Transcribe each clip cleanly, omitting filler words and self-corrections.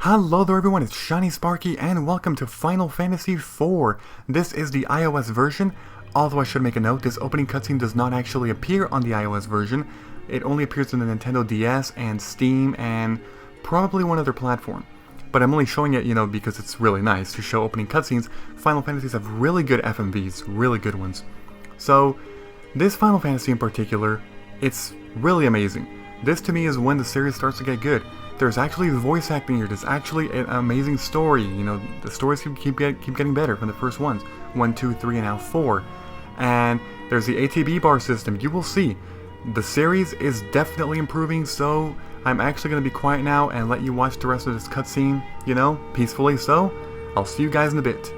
Hello there everyone, it's Shiny Sparky and welcome to Final Fantasy IV. This is the iOS version, although I should make a note, this opening cutscene does not actually appear on the iOS version. It only appears on the Nintendo DS and Steam and probably one other platform. But I'm only showing it, because it's really nice to show opening cutscenes. Final Fantasies have really good FMVs, really good ones. So, this Final Fantasy in particular, it's really amazing. This to me is when the series starts to get good. There's actually voice acting here, there's actually an amazing story, the stories keep getting better from the first ones. 1, 2, 3, and now 4. And there's the ATB bar system, you will see. The series is definitely improving, so I'm actually going to be quiet now and let you watch the rest of this cutscene, peacefully, so I'll see you guys in a bit.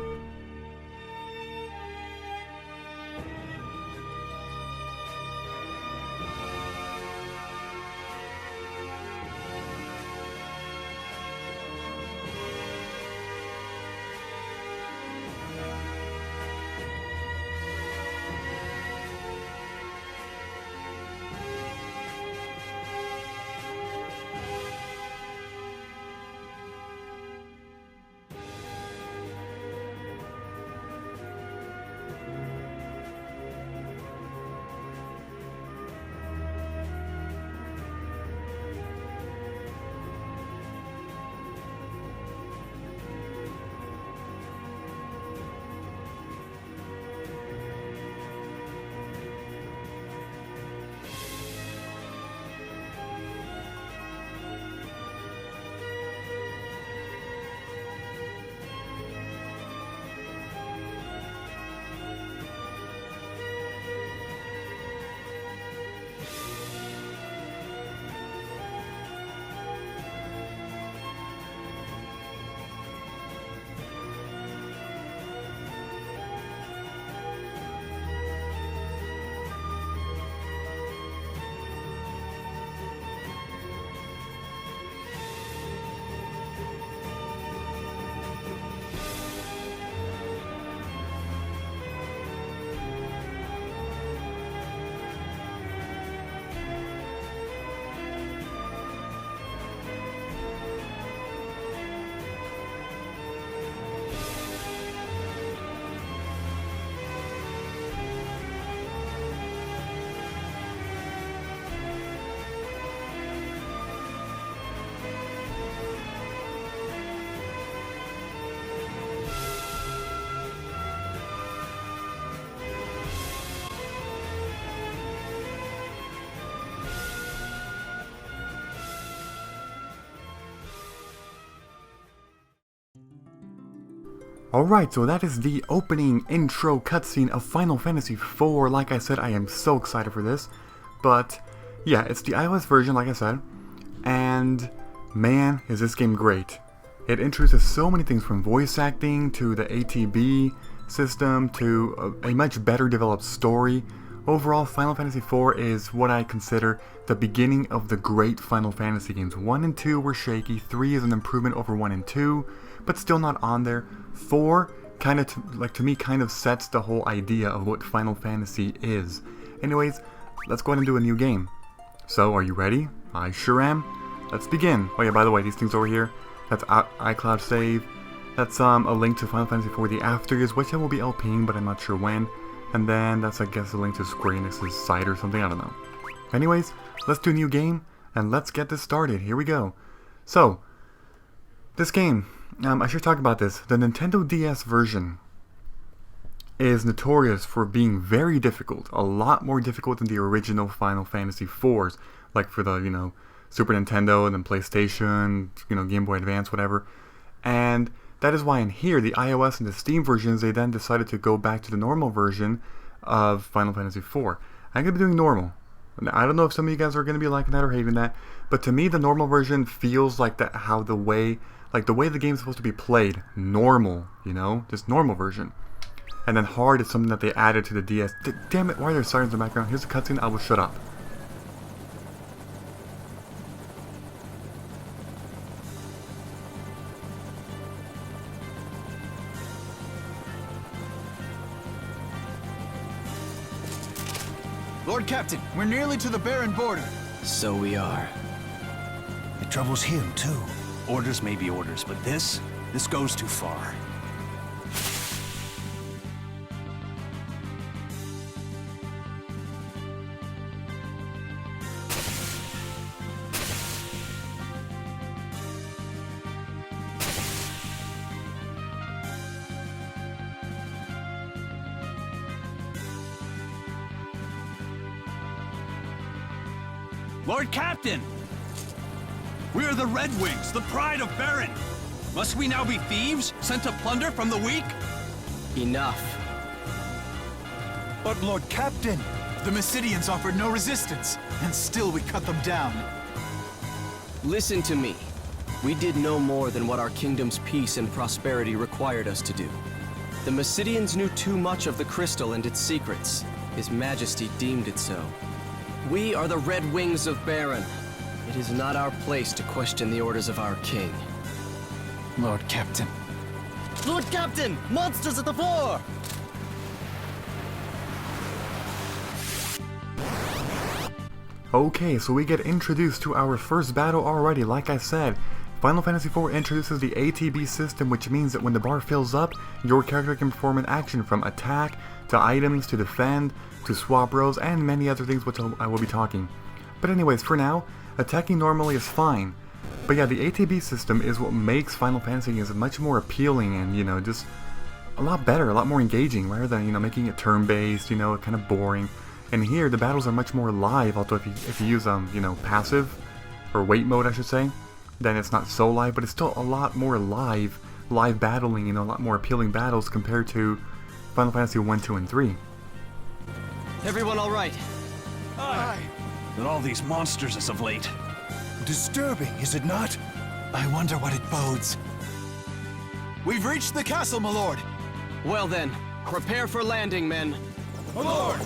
Alright, so that is the opening intro cutscene of Final Fantasy IV. Like I said, I am so excited for this. But, yeah, it's the iOS version, like I said. And, man, is this game great. It introduces so many things from voice acting to the ATB system to a much better developed story. Overall, Final Fantasy IV is what I consider the beginning of the great Final Fantasy games. 1 and 2 were shaky, 3 is an improvement over 1 and 2, but still not on there. 4, to me, kind of sets the whole idea of what Final Fantasy is. Anyways, let's go ahead and do a new game. So, are you ready? I sure am. Let's begin. Oh yeah, by the way, these things over here, that's iCloud save. That's a link to Final Fantasy IV The After Years, which I will be LPing, but I'm not sure when. And then that's, I guess, a link to Square Enix's site or something, I don't know. Anyways, let's do a new game, and let's get this started. Here we go. So, this game, I should talk about this. The Nintendo DS version is notorious for being very difficult. A lot more difficult than the original Final Fantasy IVs. Like for the, Super Nintendo and then PlayStation, Game Boy Advance, whatever. And that is why in here, the iOS and the Steam versions, they then decided to go back to the normal version of Final Fantasy IV. I'm going to be doing normal. I don't know if some of you guys are going to be liking that or hating that, but to me the normal version feels like that, the way the game is supposed to be played. Normal, just normal version. And then hard is something that they added to the DS. Damn it, why are there sirens in the background? Here's a cutscene, I will shut up. Lord Captain, we're nearly to the Baron border. So we are. It troubles him, too. Orders may be orders, but this goes too far. Lord Captain! We are the Red Wings, the pride of Baron! Must we now be thieves, sent to plunder from the weak? Enough. But Lord Captain, the Mysidians offered no resistance, and still we cut them down. Listen to me. We did no more than what our kingdom's peace and prosperity required us to do. The Mysidians knew too much of the crystal and its secrets. His Majesty deemed it so. We are the Red Wings of Baron. It is not our place to question the orders of our king. Lord Captain. Lord Captain! Monsters at the fore! Okay, so we get introduced to our first battle already. Like I said, Final Fantasy IV introduces the ATB system, which means that when the bar fills up, your character can perform an action from attack, to items, to defend, to swap roles, and many other things which I will be talking. But anyways, for now, attacking normally is fine. But yeah, the ATB system is what makes Final Fantasy is much more appealing and, you know, just a lot better, a lot more engaging, rather than, you know, making it turn-based, you know, kind of boring. And here, the battles are much more live, although if you use, you know, passive, or wait mode, I should say, then it's not so live, but it's still a lot more live battling, you know, a lot more appealing battles compared to Final Fantasy 1, 2, and 3. Everyone all right? Aye. But all these monsters as of late. Disturbing, is it not? I wonder what it bodes. We've reached the castle, my lord. Well then, prepare for landing, men. My lord!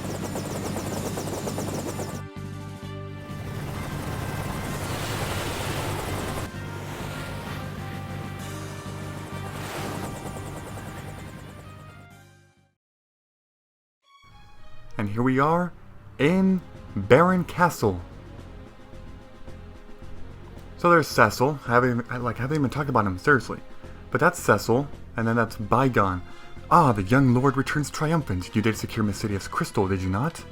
And here we are in Baron Castle. So there's Cecil. I haven't even talked about him, seriously. But that's Cecil, and then that's Bygone. Ah, the young lord returns triumphant. You did secure Mysidia's crystal, did you not?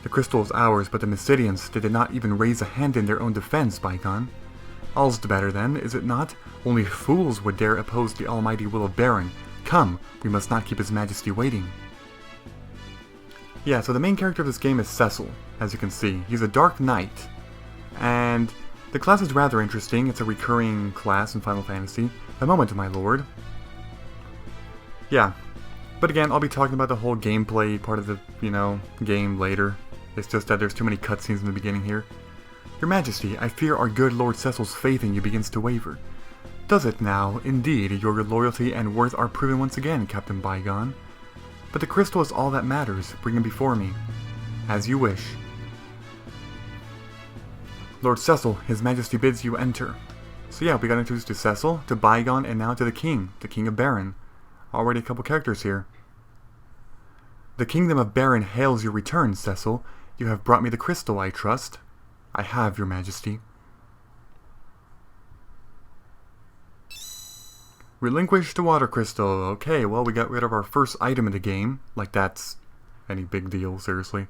The crystal is ours, but the Mysidians, they did not even raise a hand in their own defense, Bygone. All's the better then, is it not? Only fools would dare oppose the almighty will of Baron. Come, we must not keep his majesty waiting. Yeah, so the main character of this game is Cecil, as you can see. He's a dark knight. And the class is rather interesting. It's a recurring class in Final Fantasy. A moment, my lord. Yeah. But again, I'll be talking about the whole gameplay part of the, you know, game later. It's just that there's too many cutscenes in the beginning here. Your Majesty, I fear our good Lord Cecil's faith in you begins to waver. Does it now? Indeed, your loyalty and worth are proven once again, Captain Bygone. But the crystal is all that matters. Bring him before me. As you wish. Lord Cecil, His Majesty bids you enter. So yeah, we got introduced to Cecil, to Bygone, and now to the King of Baron. Already a couple characters here. The Kingdom of Baron hails your return, Cecil. You have brought me the crystal, I trust. I have, Your Majesty. Relinquish the water crystal. Okay, well, we got rid of our first item in the game. Like, that's any big deal, seriously.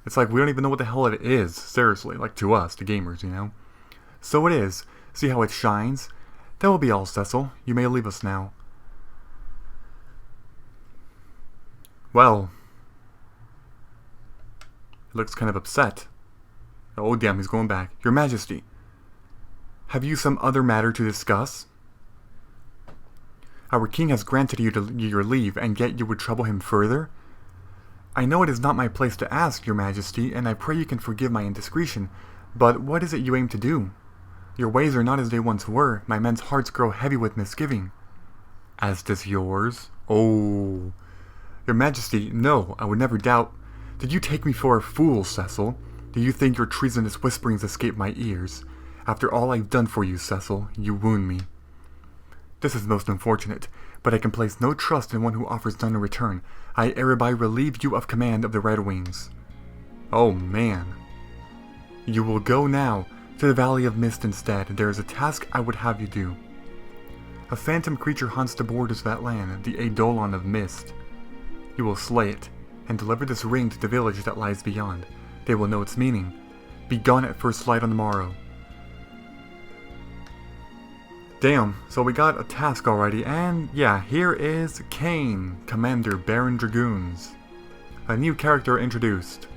It's like, we don't even know what the hell it is, seriously. Like, to us, the gamers, you know? So it is. See how it shines? That will be all, Cecil. You may leave us now. Well. He looks kind of upset. Oh, damn, he's going back. Your Majesty. Have you some other matter to discuss? Our king has granted you your leave, and yet you would trouble him further? I know it is not my place to ask, Your Majesty, and I pray you can forgive my indiscretion, but what is it you aim to do? Your ways are not as they once were. My men's hearts grow heavy with misgiving. As does yours? Oh. Your Majesty, no, I would never doubt. Did you take me for a fool, Cecil? Do you think your treasonous whisperings escape my ears? After all I've done for you, Cecil, you wound me. This is most unfortunate, but I can place no trust in one who offers none in return. I hereby relieve you of command of the Red Wings. Oh man. You will go now to the Valley of Mist instead. There is a task I would have you do. A phantom creature haunts the borders of that land, the Eidolon of Mist. You will slay it, and deliver this ring to the village that lies beyond. They will know its meaning. Be gone at first light on the morrow. Damn, so we got a task already, and yeah, here is Kain, Commander Baron Dragoons. A new character introduced.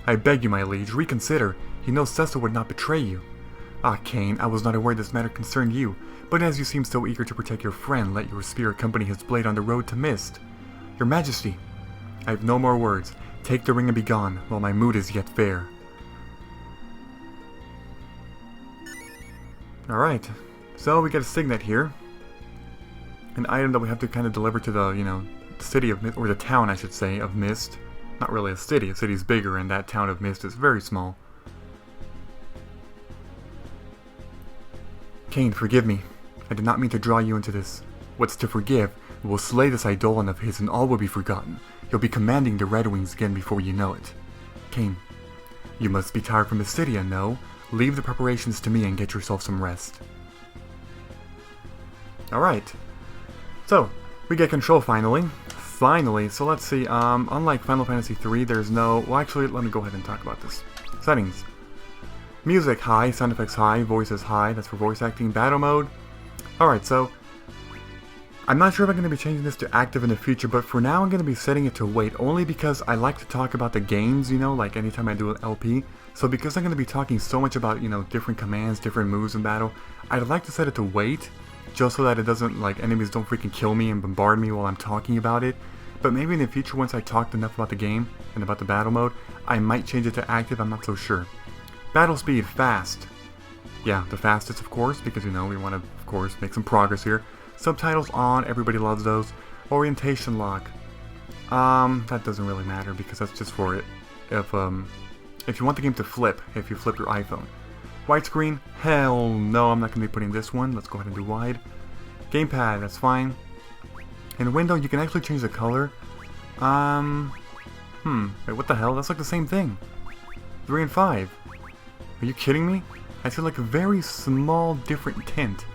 I beg you, my liege, reconsider. You know Cecil would not betray you. Ah, Kain, I was not aware this matter concerned you, but as you seem so eager to protect your friend, let your spear accompany his blade on the road to Mist. Your Majesty, I have no more words. Take the ring and be gone, while my mood is yet fair. Alright, so we get a signet here. An item that we have to kind of deliver to the, the city of Mist, or the town, I should say, of Mist. Not really a city's bigger, and that town of Mist is very small. Kain, forgive me. I did not mean to draw you into this. What's to forgive? We will slay this Eidolon of his and all will be forgotten. You'll be commanding the Red Wings again before you know it. Kain, you must be tired from the city, I know. Leave the preparations to me and get yourself some rest. Alright. So, we get control finally. Finally, so let's see, unlike Final Fantasy III, there's no... Well, actually, let me go ahead and talk about this. Settings. Music, high. Sound effects, high. Voices, high. That's for voice acting. Battle mode. Alright, so... I'm not sure if I'm going to be changing this to active in the future, but for now I'm going to be setting it to wait, only because I like to talk about the games, like anytime I do an LP. So because I'm going to be talking so much about, different commands, different moves in battle, I'd like to set it to wait, just so that it doesn't, enemies don't freaking kill me and bombard me while I'm talking about it. But maybe in the future, once I talked enough about the game and about the battle mode, I might change it to active, I'm not so sure. Battle speed, fast. Yeah, the fastest, of course, because, we want to, of course, make some progress here. Subtitles on, everybody loves those. Orientation lock. That doesn't really matter because that's just for it. If you want the game to flip, if you flip your iPhone. Widescreen? Hell no, I'm not going to be putting this one. Let's go ahead and do wide. Gamepad, that's fine. In window, you can actually change the color. Wait, what the hell? That's like the same thing. 3 and 5. Are you kidding me? I see like a very small different tint.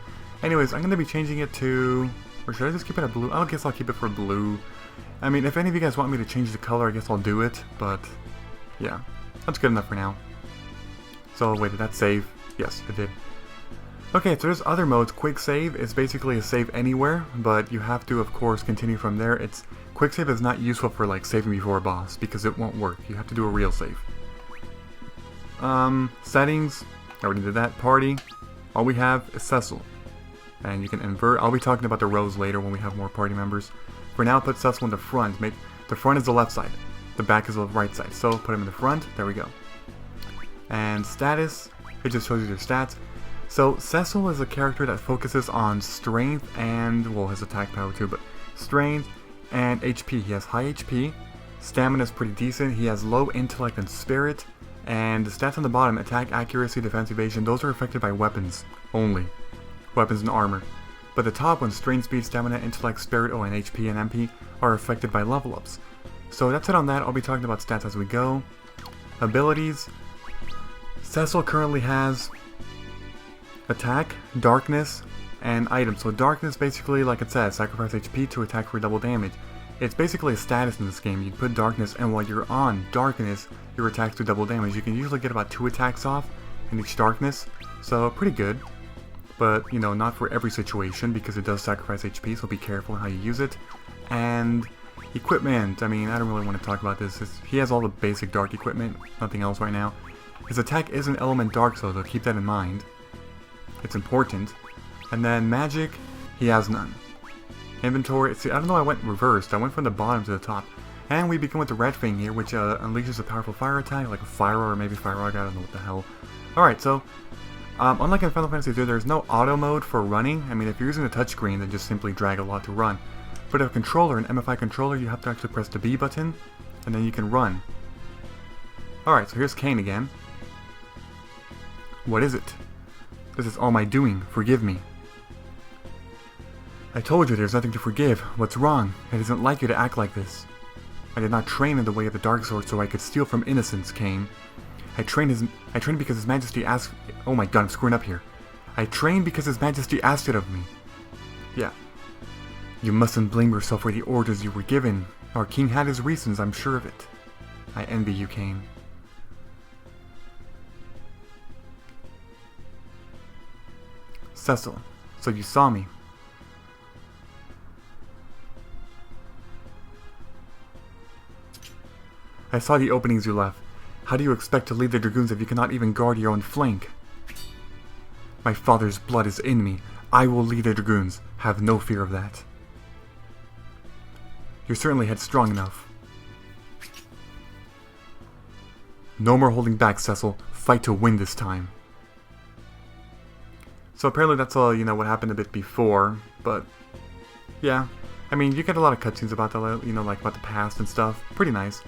Anyways, I'm going to be changing it to... Or should I just keep it at blue? I guess I'll keep it for blue. I mean, if any of you guys want me to change the color, I guess I'll do it. But, yeah. That's good enough for now. So, wait, did that save? Yes, it did. Okay, so there's other modes. Quick save is basically a save anywhere, but you have to, of course, continue from there. Quick save is not useful for, saving before a boss, because it won't work. You have to do a real save. Settings. I already did that. Party. All we have is Cecil. And you can invert. I'll be talking about the rows later when we have more party members. For now, put Cecil in the front. The front is the left side. The back is the right side. So, put him in the front. There we go. And status. It just shows you their stats. So, Cecil is a character that focuses on strength and, well, his attack power too, but strength and HP. He has high HP. Stamina is pretty decent. He has low intellect and spirit. And the stats on the bottom, attack, accuracy, defense, evasion, those are affected by weapons only. Weapons and armor. But the top ones, strength, speed, stamina, intellect, spirit, and HP and MP, are affected by level ups. So that's it on that. I'll be talking about stats as we go. Abilities. Cecil currently has attack, darkness, and items. So darkness, basically, like it says, sacrifice HP to attack for double damage. It's basically a status in this game. You can put darkness, and while you're on darkness, your attacks do double damage. You can usually get about 2 attacks off in each darkness, so pretty good. But, not for every situation, because it does sacrifice HP, so be careful how you use it. And equipment, I mean, I don't really want to talk about this. He has all the basic dark equipment, nothing else right now. His attack is an element dark, so keep that in mind. It's important. And then magic, he has none. Inventory, see, I don't know, I went reversed. I went from the bottom to the top. And we begin with the red thing here, which unleashes a powerful fire attack, like a fire or maybe fire rod, I don't know what the hell. Alright, so, unlike in Final Fantasy II, there's no auto mode for running. I mean, if you're using a touchscreen, then just simply drag a lot to run. But a controller, an MFI controller, you have to actually press the B button, and then you can run. Alright, so here's Kain again. What is it? This is all my doing. Forgive me. I told you there's nothing to forgive. What's wrong? It isn't like you to act like this. I did not train in the way of the dark sword so I could steal from innocence, Kain. I trained because His Majesty asked... Oh my god, I'm screwing up here. I trained because His Majesty asked it of me. Yeah. You mustn't blame yourself for the orders you were given. Our king had his reasons, I'm sure of it. I envy you, Kain. Cecil, so you saw me. I saw the openings you left. How do you expect to lead the dragoons if you cannot even guard your own flank? My father's blood is in me. I will lead the dragoons. Have no fear of that. You're certainly headstrong enough. No more holding back, Cecil. Fight to win this time. So apparently that's all, you know, what happened a bit before, but yeah. I mean, you get a lot of cutscenes about the, you know, like about the past and stuff. Pretty nice.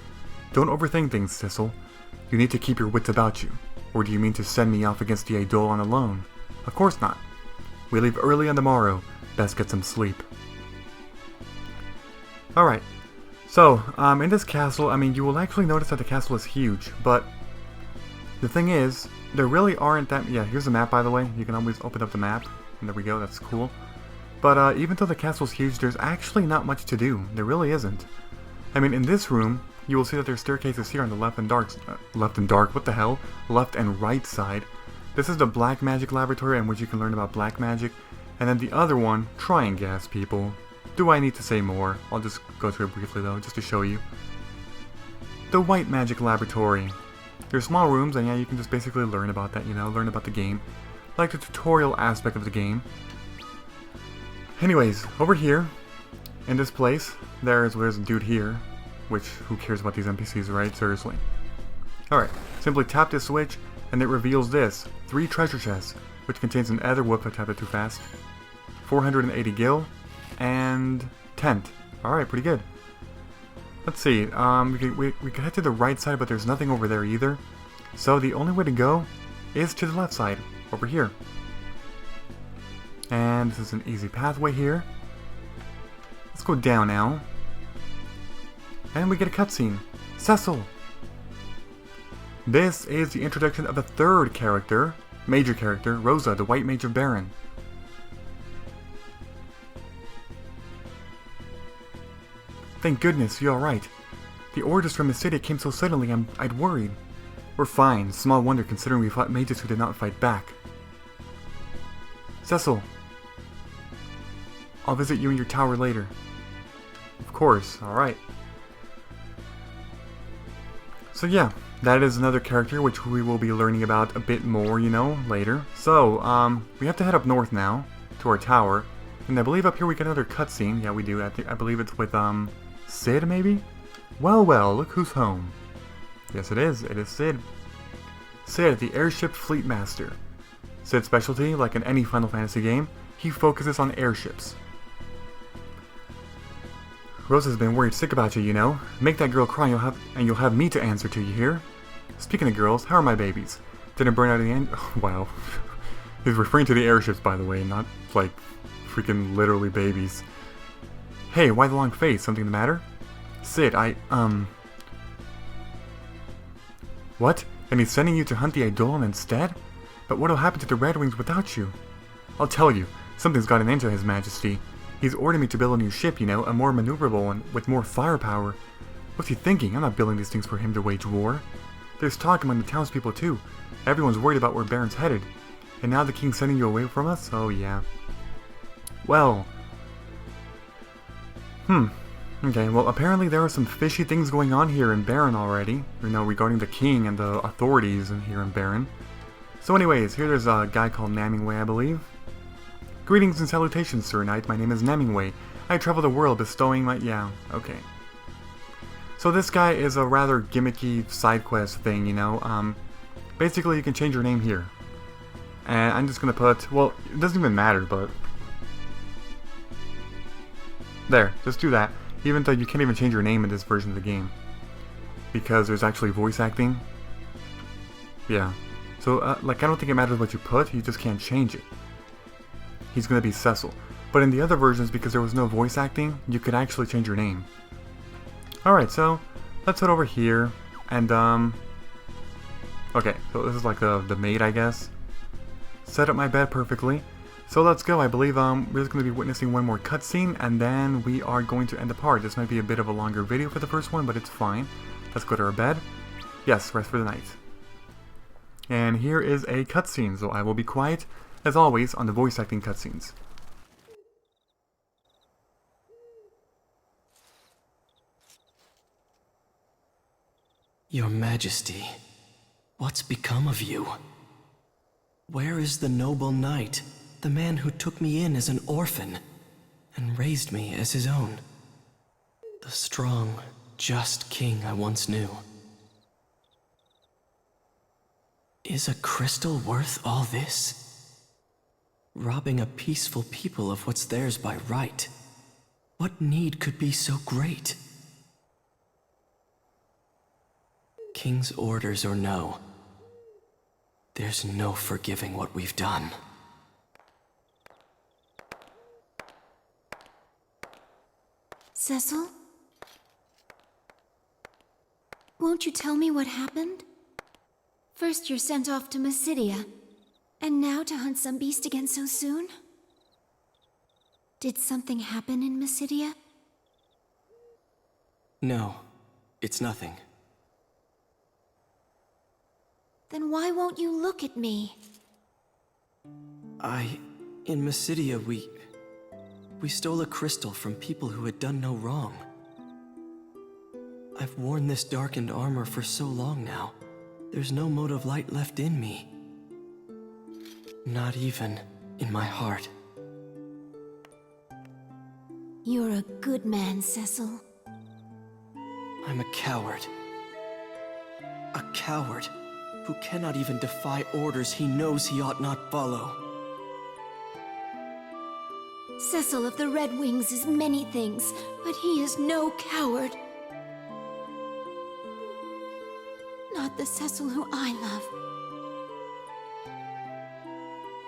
Don't overthink things, Cecil. You need to keep your wits about you. Or do you mean to send me off against the Eidolon alone? Of course not. We leave early on the morrow. Best get some sleep. Alright. So, in this castle, I mean, you will actually notice that the castle is huge, but the thing is, there really aren't that... Yeah, here's the map, by the way. You can always open up the map. And there we go, that's cool. But even though the castle's huge, there's actually not much to do. There really isn't. I mean, in this room, you will see that there's staircases here on the left and dark, what the hell? Left and right side. This is the black magic laboratory in which you can learn about black magic. And then the other one, try and guess, people. Do I need to say more? I'll just go through it briefly though, just to show you. The white magic laboratory. There's small rooms, and yeah, you can just basically learn about that, you know, learn about the game. Like the tutorial aspect of the game. Anyways, over here, in this place, there's a dude here. Which, who cares about these NPCs, right? Seriously. Alright, simply tap this switch, and it reveals this. 3 treasure chests, which contains an ether, whoop, I tapped it too fast. 480 gil, and tent. Alright, pretty good. Let's see, we could head to the right side, but there's nothing over there either. So the only way to go is to the left side, over here. And this is an easy pathway here. Let's go down now. And we get a cutscene. Cecil! This is the introduction of the third character, major character, Rosa, the White Mage of Baron. Thank goodness, you're alright. The orders from the city came so suddenly, I'd worried. We're fine, small wonder considering we fought mages who did not fight back. Cecil. I'll visit you in your tower later. Of course, alright. So yeah, that is another character which we will be learning about a bit more, you know, later. So, we have to head up north now, to our tower. And I believe up here we get another cutscene. Yeah, we do. I believe it's with, Cid, maybe? Well, well, look who's home. Yes, it is. It is Cid. Cid, the airship fleet master. Cid's specialty, like in any Final Fantasy game, he focuses on airships. Rosa's been worried sick about you, you know. Make that girl cry and you'll have me to answer to, you hear? Speaking of girls, how are my babies? Didn't burn out in the end? Oh, wow. He's referring to the airships, by the way, not, like, freaking literally babies. Hey, why the long face? Something the matter? Cid, What? And he's sending you to hunt the Eidolon instead? But what'll happen to the Red Wings without you? I'll tell you, something's gotten into His Majesty. He's ordered me to build a new ship, you know, a more maneuverable one, with more firepower. What's he thinking? I'm not building these things for him to wage war. There's talk among the townspeople too. Everyone's worried about where Baron's headed. And now the king's sending you away from us? Oh yeah. Well. Okay, well apparently there are some fishy things going on here in Baron already. You know, regarding the king and the authorities here in Baron. So anyways, here there's a guy called Namingway, I believe. Greetings and salutations, Sir Knight. My name is Namingway. I travel the world bestowing my... Yeah, okay. So this guy is a rather gimmicky side quest thing, you know. Basically, you can change your name here. And I'm just gonna put... Well, it doesn't even matter, but... There, just do that. Even though you can't even change your name in this version of the game. Because there's actually voice acting. Yeah. So, like, I don't think it matters what you put, you just can't change it. He's gonna be Cecil. But in the other versions, because there was no voice acting, you could actually change your name. Alright, so let's head over here, and Okay, so this is like the maid, I guess. Set up my bed perfectly. So let's go. I believe we're just going to be witnessing one more cutscene, and then we are going to end the part. This might be a bit of a longer video for the first one, but it's fine. Let's go to our bed. Yes, rest for the night. And here is a cutscene, so I will be quiet, as always, on the voice acting cutscenes. Your Majesty, what's become of you? Where is the noble knight, the man who took me in as an orphan and raised me as his own? The strong, just king I once knew. Is a crystal worth all this? Robbing a peaceful people of what's theirs by right. What need could be so great? King's orders or no, there's no forgiving what we've done. Cecil? Won't you tell me what happened? First you're sent off to Mysidia, and now to hunt some beast again so soon? Did something happen in Mysidia? No, it's nothing. Then why won't you look at me? In Mysidia, we stole a crystal from people who had done no wrong. I've worn this darkened armor for so long now. There's no mote of light left in me. Not even in my heart. You're a good man, Cecil. I'm a coward. A coward who cannot even defy orders he knows he ought not follow. Cecil of the Red Wings is many things, but he is no coward. Not the Cecil who I love.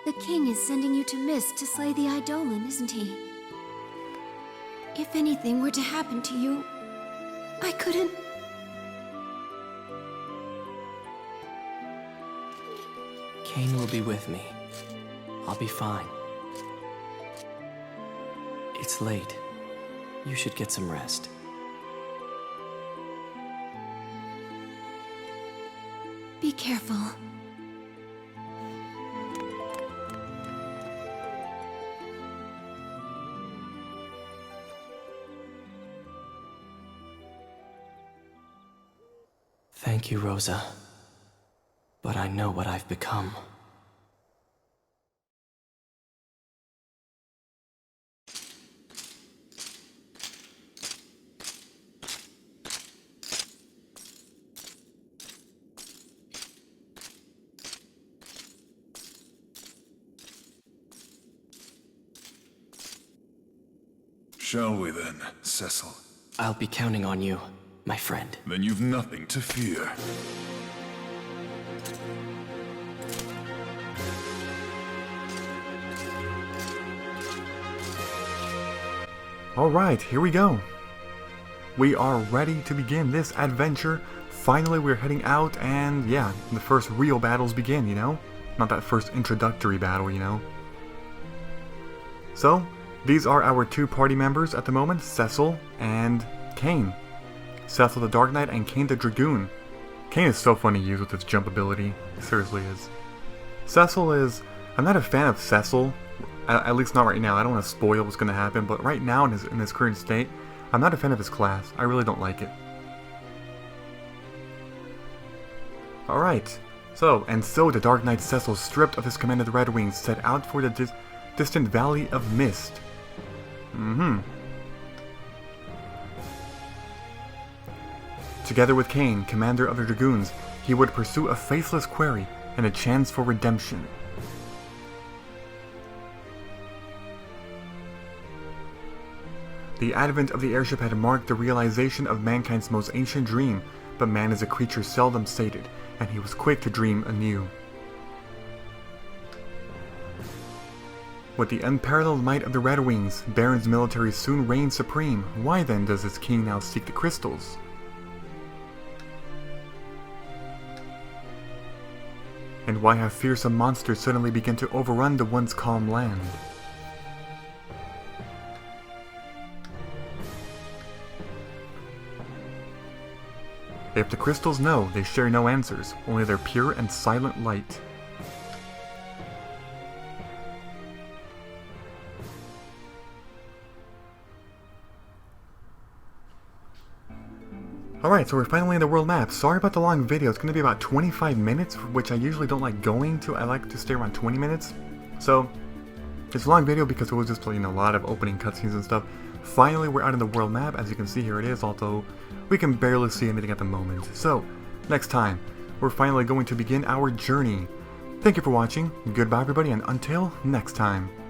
The king is sending you to Mist to slay the Eidolon, isn't he? If anything were to happen to you, I couldn't... Kain will be with me. I'll be fine. It's late. You should get some rest. Be careful. Thank you, Rosa. But I know what I've become. Shall we then, Cecil? I'll be counting on you, my friend. Then you've nothing to fear. Alright, here we go. We are ready to begin this adventure. Finally, we're heading out, and yeah, the first real battles begin, you know? Not that first introductory battle, you know? So, these are our two party members at the moment, Cecil and Kain. Cecil the Dark Knight and Kain the Dragoon. Kain is so fun to use with his jump ability. He seriously is. Cecil is... I'm not a fan of Cecil. At least not right now. I don't want to spoil what's going to happen, but right now in his current state, I'm not a fan of his class. I really don't like it. Alright. So the Dark Knight Cecil, stripped of his command of the Red Wings, set out for the distant Valley of Mist. Together with Kain, commander of the Dragoons, he would pursue a faithless quarry and a chance for redemption. The advent of the airship had marked the realization of mankind's most ancient dream, but man is a creature seldom sated, and he was quick to dream anew. With the unparalleled might of the Red Wings, Baron's military soon reigned supreme. Why then does its king now seek the crystals? And why have fearsome monsters suddenly begin to overrun the once calm land? If the crystals know, they share no answers, only their pure and silent light. Alright, so we're finally in the world map. Sorry about the long video, it's going to be about 25 minutes, which I usually don't like going to. I like to stay around 20 minutes. So, it's a long video because it was just, you know, a lot of opening cutscenes and stuff. Finally, we're out in the world map. As you can see, here it is, although we can barely see anything at the moment. So, next time, we're finally going to begin our journey. Thank you for watching, goodbye everybody, and until next time.